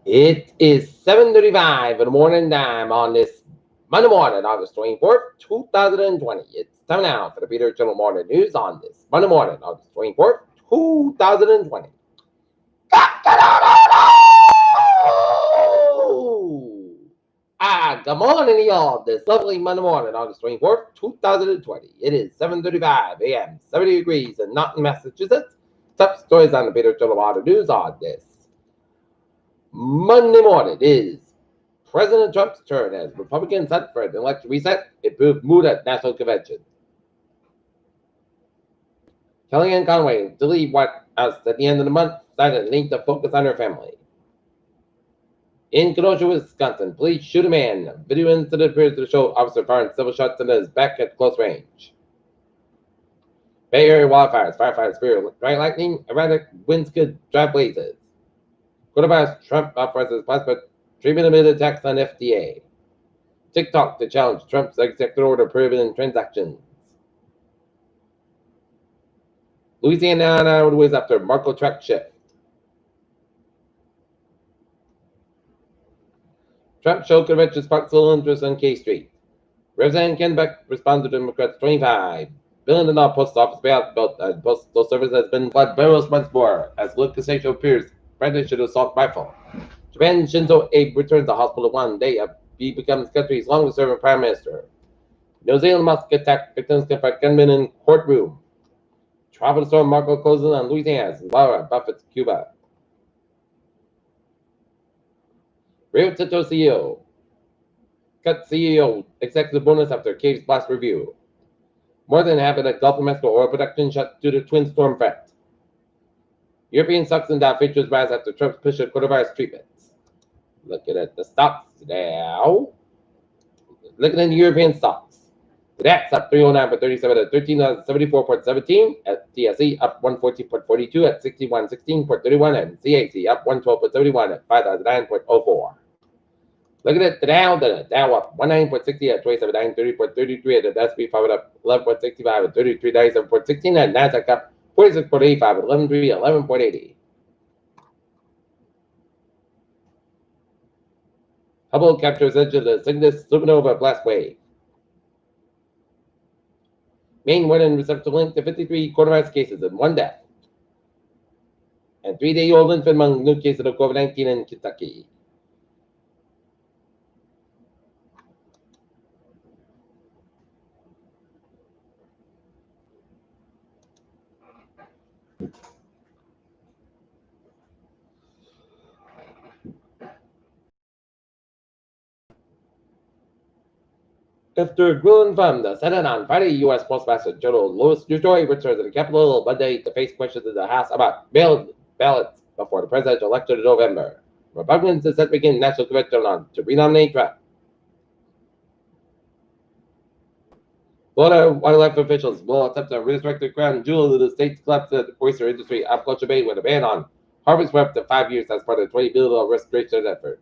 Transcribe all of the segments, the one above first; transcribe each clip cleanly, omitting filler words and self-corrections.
It is 7:35 in the morning time on this Monday morning, August 24th, 2020. It's time now for the Peter Channel Morning News on this Monday morning, August 24th, 2020. Good morning, y'all. This lovely Monday morning, August 24th, 2020. It is 7:35 a.m., 70 degrees in Norton, Massachusetts. Top stories on the Peter Channel Morning News on this Monday morning is President Trump's turn as Republicans hunt for an election reset, improved mood at National Convention. Kellyanne Conway to leave White House at the end of the month, decided need to focus on her family. In Kenosha, Wisconsin, police shoot a man. Video incident appears to show officer firing several shots into his back at close range. Bay Area wildfires, firefighters fear dry lightning, erratic winds could drive blazes. Coronavirus, Trump offers plasma treatment amid attacks on FDA. TikTok to challenge Trump's executive order prohibiting transactions. Louisiana roadways after Marco track shift. Trump show convention sparks little interest on K Street. Representative Ken Beck responded to Democrats 25 billion post office payout bill. Postal service has been flooded barrels once more as Lucas appears brandished assault rifle. Japan Shinzo Abe returns to hospital one day after he becomes country's longest serving prime minister. New Zealand mosque attack victims confront gunmen in courtroom. Tropical storm Marco closes on Louisiana's Laura buffets Cuba. Rio Tinto CEO cut CEO executive bonus after Cave's blast review. More than half of the Gulf of Mexico oil production shut due to twin storm threat. European stocks and Dow futures rise after Trump's push of coronavirus treatments. Looking at the stocks now. Looking at the European stocks. The DAX up 309.37 at 13,074.17. At TSE up 114.42 at 6116.31. And CAC up 112.71 at 5,009.04. Looking at the Dow up 19.60 at 27,930.33. At the S&P 500 up 11.65 at 33,97.16. And Nasdaq up 46.85 at 11.80. Hubble captures edge of the Cygnus supernova blast wave. Maine went in receptor linked to 53 coronavirus cases and 1 death. And 3-day-old infant among new cases of COVID-19 in Kentucky. After grueling from the Senate on Friday, U.S. Postmaster General Louis DeJoy returns to the Capitol Monday to face questions in the House about mail ballots before the presidential election in November. Republicans are set to begin national convention on to renominate Trump. Florida wildlife officials will attempt to resurrect the crown jewel of the state's collapse of the oyster industry aquaculture Bay with a ban on harvest for up to 5 years as part of the $20 billion restoration effort.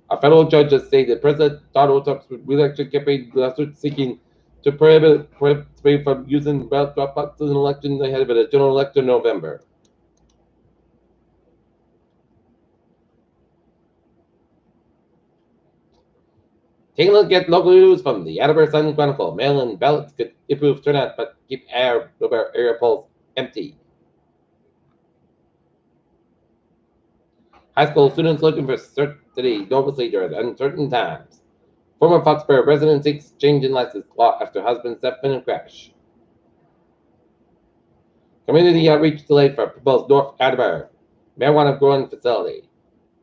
A federal judge has stated President Donald Trump's re-election campaign lawsuit seeking to prohibit from using ballot drop boxes in elections ahead of a general election in November. Taking a look at local news from the Attleboro Sun Chronicle. Mail-in ballots could improve turnout but keep area polls empty. High school students looking for certainty normalcy during uncertain times. Former Foxborough resident seeks change in license law after husband stepped in a crash. Community outreach delayed for proposed North Attleboro marijuana growing facility.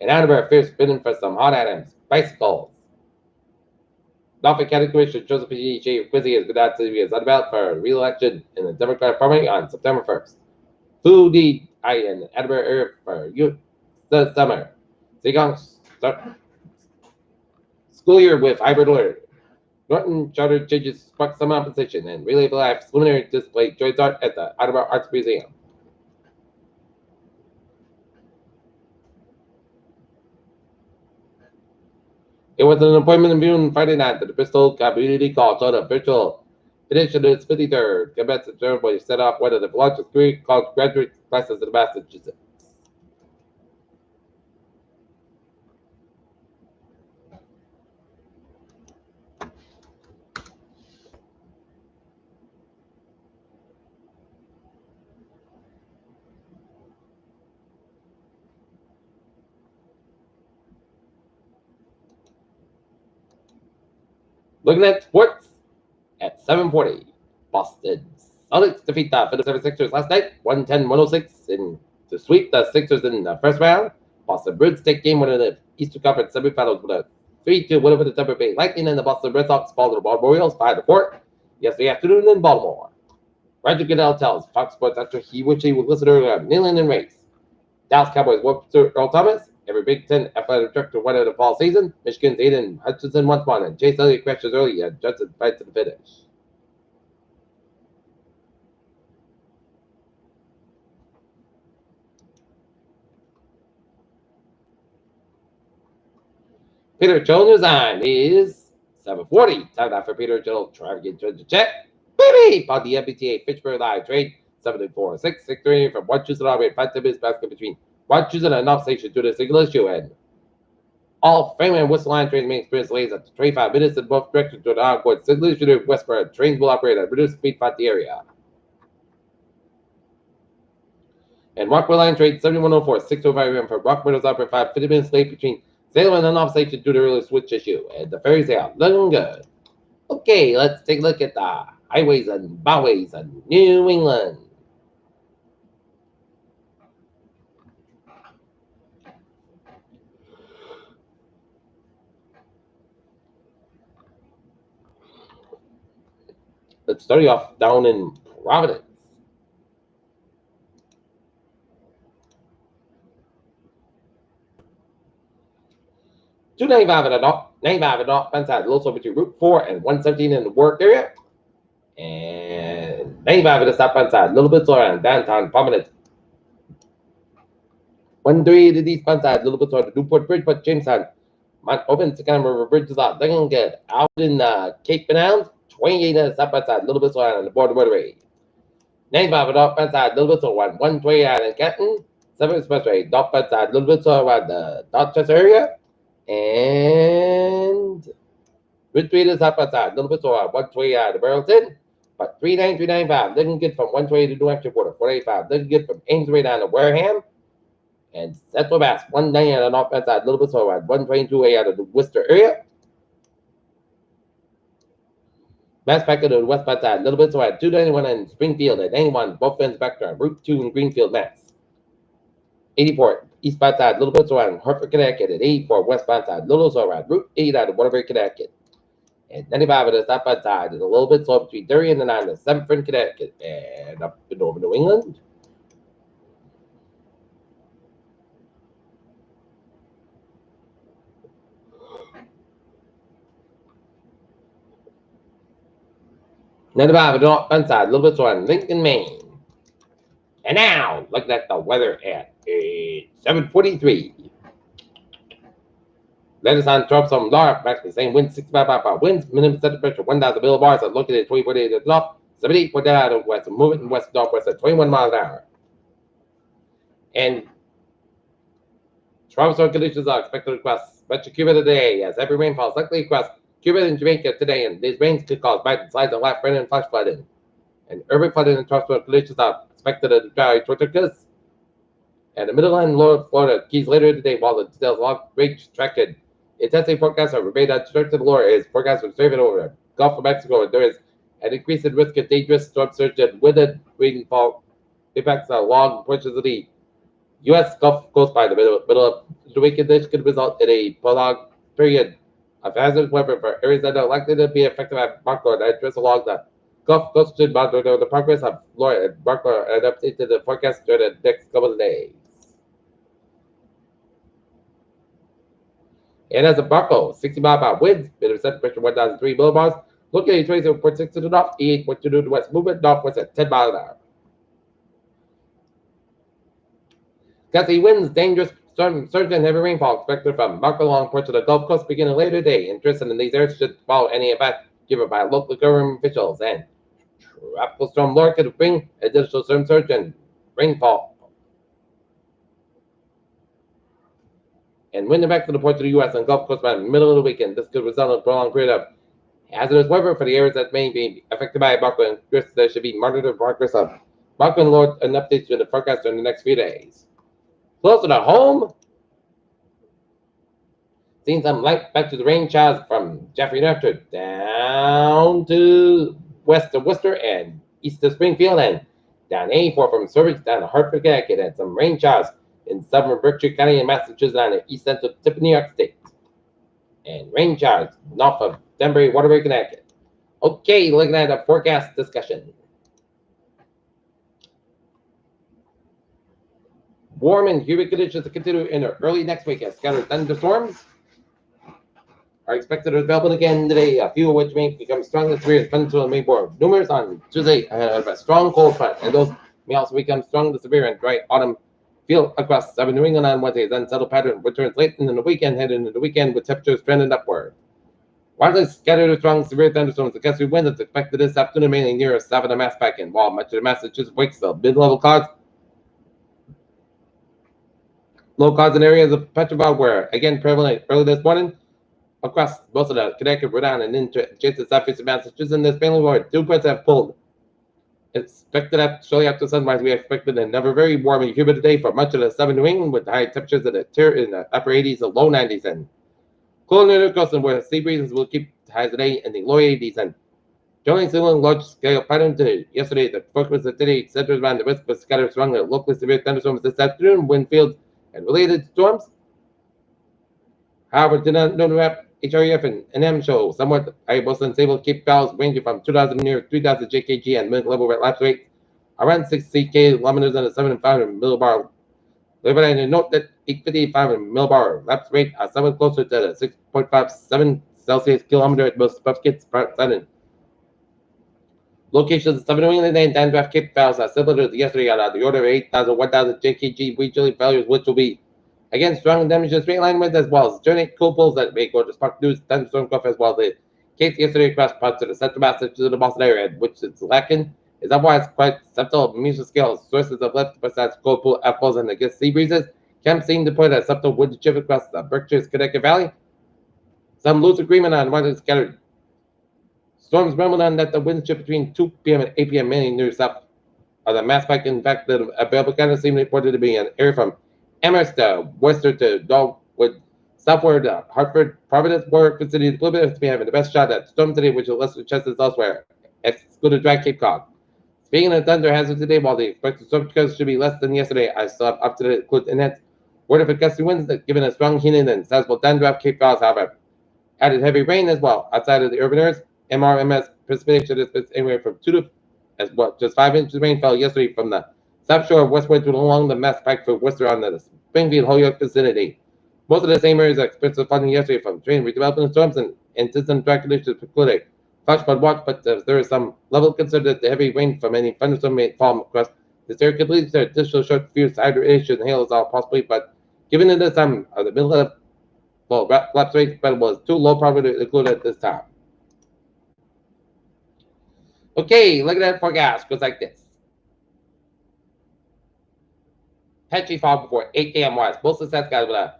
In Attleboro, fierce bidding for some hot items, bicycles. Norfolk County Commissioner Joseph P. Quizzy has been out to be unveiled for re-election in the Democratic primary on September 1st. Food in Attleboro area for the summer. Seagang school year with hybrid alert. Norton charter changes sparked some opposition and Relay for Life's luminary display joins art at the Attleboro Arts Museum. It was an appointment in June Friday night that the Bristol Community College held a virtual edition of its 53rd commencement ceremony set off one of the largest career college graduate classes in Massachusetts. Looking at sports at 7:40. Boston Celtics defeat the Philadelphia Sixers last night, 110-106, in to sweep the Sixers in the first round. Boston Bruins take game 1 of the Eastern Conference semifinals with a 3-2 win over the Tampa Bay Lightning, and the Boston Red Sox fall to the Baltimore Orioles 5-4 yesterday afternoon in Baltimore. Roger Goodell tells Fox Sports after he wished he would listen earlier, kneeling in race. Dallas Cowboys worked to Earl Thomas. Every Big Ten athletic director won in the fall season. Michigan's Aiden Hutchinson once won, and Chase Elliott crashes early and Johnson fights to the finish. Peter Jones resign is 7:40. Time now for Peter Jones. Try to get the check. Baby! Bought the MBTA Fitchburg Live trade 7-4-6-6-3 from one choosing operate 5 minutes basket between one choosing and off station due to a single issue, and all frame and whistle line trains may experience delays up to 25 minutes in both directions to the onboard single issue to westward. Trains will operate at reduced speed throughout the area. And Rockwell line trade 7104 605 for Rock Windows operate 50 minutes late between Salem and off station due to early switch issue, and the ferries are looking good. Okay, let's take a look at the highways and byways of New England. Let's start you off down in Providence. 295 at the north, 95 at the north side, also between Route 4 and 117 in the work area. And 95 at the southbound side, a little bit slower on downtown Providence. 13 to the eastbound side, a little bit slower to Newport Bridge, but Jamestown. Mount Open, Second River Bridge is out. Looking good. Out in Cape Canals, 28 at the southbound side, a little bit slower on the border motorway. 95 at the northbound side, a little bit slower on 120 out in Canton. 7 Expressway, northbound side, a little bit slower around the Dorchester area. And Route 3 to the southbound side, a little bit slower on 120 out of Burlington. But 39395, looking good from 120 to New Hampshire border. 485, looking good from Amesbury down to Wareham. And Central Mass, 190 on the northbound side, a little bit slower on 122 out of the Worcester area. Mass back to the westbound side, a little bit slower at 291 in Springfield and 81, both ends back to Route 2 in Greenfield, Mass. 84 eastbound side, a little bit slower on Hartford, Connecticut, and 84 westbound side, a little slower on Route 8 out of Waterbury, Connecticut. And 95 on the southbound side is a little bit slower between 30 and the 9 and 7th in Connecticut and up in Northern New England. Another on the northbound side, a little bit slower on Lincoln, Maine. And now, looking at the weather at 7:43. Latest on drops from Laura, practically same wind, 65 winds, minimum center pressure 1,000 millibars. I'm looking at 24 days at the north, 78 out of west, moving west northwest at 21 miles an hour. And tropical conditions are expected across Metro Cuba today, as heavy rainfall is likely across Cuba and Jamaica today, and these rains could cause bad slides and light rain and flash flooding. And urban flooding and tropical conditions are expected to dry tortugas. And the middle and lower Florida Keys later today, while the details long range tracking. Intensity forecast are remained uncertain to the lower is forecast for serving over the Gulf of Mexico, and there is an increase in risk of dangerous storm surge and wind and rainfall impacts along portions of the U.S. Gulf Coast by the middle of the weekend. This could result in a prolonged period of hazardous weather for areas that are likely to be affected by Marco and address along the Gulf Coast should monitor the progress of Florida and Marco and update to the forecast during the next couple of days. And as a Marco, 60 mile per hour winds, minimum center pressure 1,003 millibars. Looking at 27.6 to the north, 88.2 to the west, movement northwest at 10 miles an hour. Gusty winds, dangerous storm surge and heavy rainfall expected from Marco along parts of the Gulf Coast beginning later today. Interest in these areas should follow any event given by local government officials. And tropical storm Laura could bring additional storm surge and rainfall. And wind back to the ports of the U.S. and Gulf Coast by the middle of the weekend. This could result in a prolonged period of hazardous weather for the areas that may be affected by Marco, and there should be monitored progress of Marco and Lord and updates to the forecast during the next few days. Closer to home, Seeing some light back to the rain showers from Jeffrey After down to west of Worcester and east of Springfield and down 84 from Sturbridge down to Hartford, Connecticut, and some rain showers in southern Berkshire County and Massachusetts on the east central tip of New York State. And rain showers north of Denbury, Waterbury, Connecticut. Okay, looking at the forecast discussion. Warm and humid conditions to continue in early next week as scattered thunderstorms are expected to develop again today, a few of which may become strong and severe as thunderstorms may form. Numerous on Tuesday have a strong cold front, and those may also become strong to severe and dry autumn feel across southern New England on Wednesday. Then settled pattern returns late into the weekend, heading into the weekend with temperatures trending upward. Widely scattered strong severe thunderstorms and gusty winds is expected this afternoon, mainly near Savannah, Mass Packing, while much of the Massachusetts, Wakesville, mid-level clouds. Low clouds in areas of Petrobras were again prevalent early this morning across most of the Connecticut, Rhode Island, and into adjacent southeastern Massachusetts. And this mainly where 2 points have pulled. Expected that shortly after sunrise, we expected another very warm and humid day for much of the southern New England with high temperatures in the upper 80s and low 90s. And cool near the coast where sea breezes will keep highs today in the low 80s. And generally similar large scale pattern to yesterday, the focus of today centers around the risk of scattered strong and locally severe thunderstorms this afternoon, wind fields, and related storms. However, did not know that HREF and NM show somewhat variable and stable Cape valves ranging from 2,000 near 3,000 JKG and mid-level lapse rate around 60 kilometers on the 7 and 500 millibar. And note that 850 500 millibar lapse rate are somewhat closer to the 6.57 Celsius kilometer at most buckets per second. Locations of Southern New England and Dandraft Cape valves are similar to yesterday on the order of 8,000, 1,000 JKG regionally values, which will be again strong damage to straight line winds as well as journey cool pulls that may go to spark news thunderstorm cough as well. The case yesterday across parts of the central Massachusetts and the Boston area, which is lacking, is otherwise quite subtle musical scales. Sources of left besides cold pull apples and against sea breezes can seem to put a subtle wind chip across the Berkshire's Connecticut Valley. Some loose agreement on widely scattered storms rumbled on that the winds chip between 2 p.m. and 8 p.m. mainly near south of the Mass Pike. In fact, the available kind of seemed reported to be an area from Amherst to Worcester to Dogwood, southward to Hartford, Providence, Warwick, City, a little bit of having the best shot at storm today, which is lesser chances elsewhere, excluded dry Cape Cod. Speaking of thunder hazards today, while the expected storm coverage should be less than yesterday, I still have up to the include inlet word of gusty winds that given a strong heating and sizable downdraft Cape Cod, however, added heavy rain as well outside of the urban areas. MRMS precipitation has been anywhere from 2 to as well, just 5 inches of rain fell yesterday from the south shore of westward to along the Mass Pike for Worcester on the Springfield Holyoke vicinity. Most of the same areas experienced flooding yesterday from train redevelopment storms and insistent dry conditions precluded flash flood watch, but there is some level of concern that the heavy rain from any thunderstorm may fall across this area could lead to additional short fuse hydration and hail is all possibly, but given that the time of the middle of lapse rate spread was too low probably to include at this time. Okay, look at that forecast. Goes like this. Patchy fog before 8 a.m. west. Most of the stats guys with a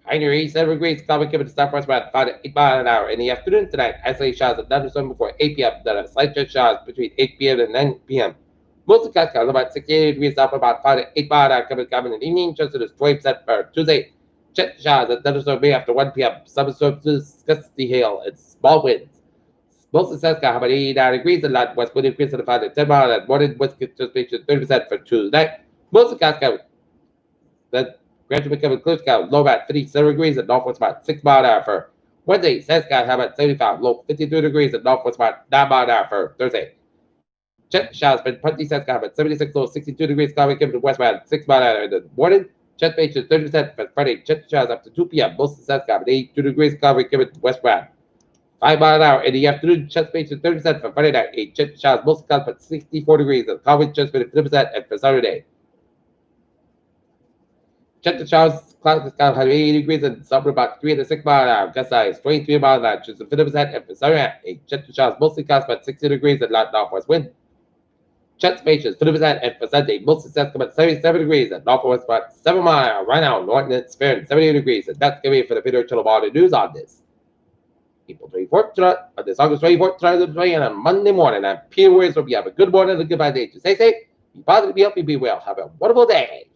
high near 87 degrees. Cloudy given to southwest about 5 to 8 miles an hour. In the afternoon tonight, isolated showers of thunderstorm before 8 p.m. Then a slight jet showers between 8 p.m. and 9 p.m. Most of the skies about 68 degrees up about 5 to 8 miles an hour coming in the evening. Just as 20% for Tuesday. Jet showers of thunderstorm may after 1 p.m. Some storms gusty hail and small winds. Most of the skies got about 89 degrees and light west wind increase to the 5 to 10 miles and morning west precipitation 30% for Tuesday. Most of the skies got that gradually becoming clear sky low about 57 degrees and northwest about 6 miles an hour for Wednesday. South sky high about 75, low 53 degrees and northwest about 9 miles an hour for Thursday. Jet showers been plenty south sky about 76, low 62 degrees, cloudy given to west about 6 miles an hour in the morning. Jet base is 30% for Friday. Jet showers up to 2 p.m. Most of the south sky about 82 degrees, cloudy given to west about 5 miles an hour in the afternoon. Jet space is 30% for Friday night. A jet showers most skies about 64 degrees and cloudy jet space 50% and for Saturday. Jet showers, clouds sky high 80 degrees and summer about 3 to 6 miles an hour. Gust size 23 miles an hour, just 50% and for Saturday. A jet showers mostly skies about 60 degrees and light northwest wind. Jet space is 50% and for Sunday, mostly skies about 77 degrees and northwest about 7 miles an hour. Right now, north it's fair and 78 degrees, and that's gonna be for the Peter Chilabody news on this. April 24th, this August 24th, 2020, and on Monday morning. I'm Peter Williams. Hope you have a good morning and a goodbye day. Stay safe, be positive, be healthy, be well. Have a wonderful day.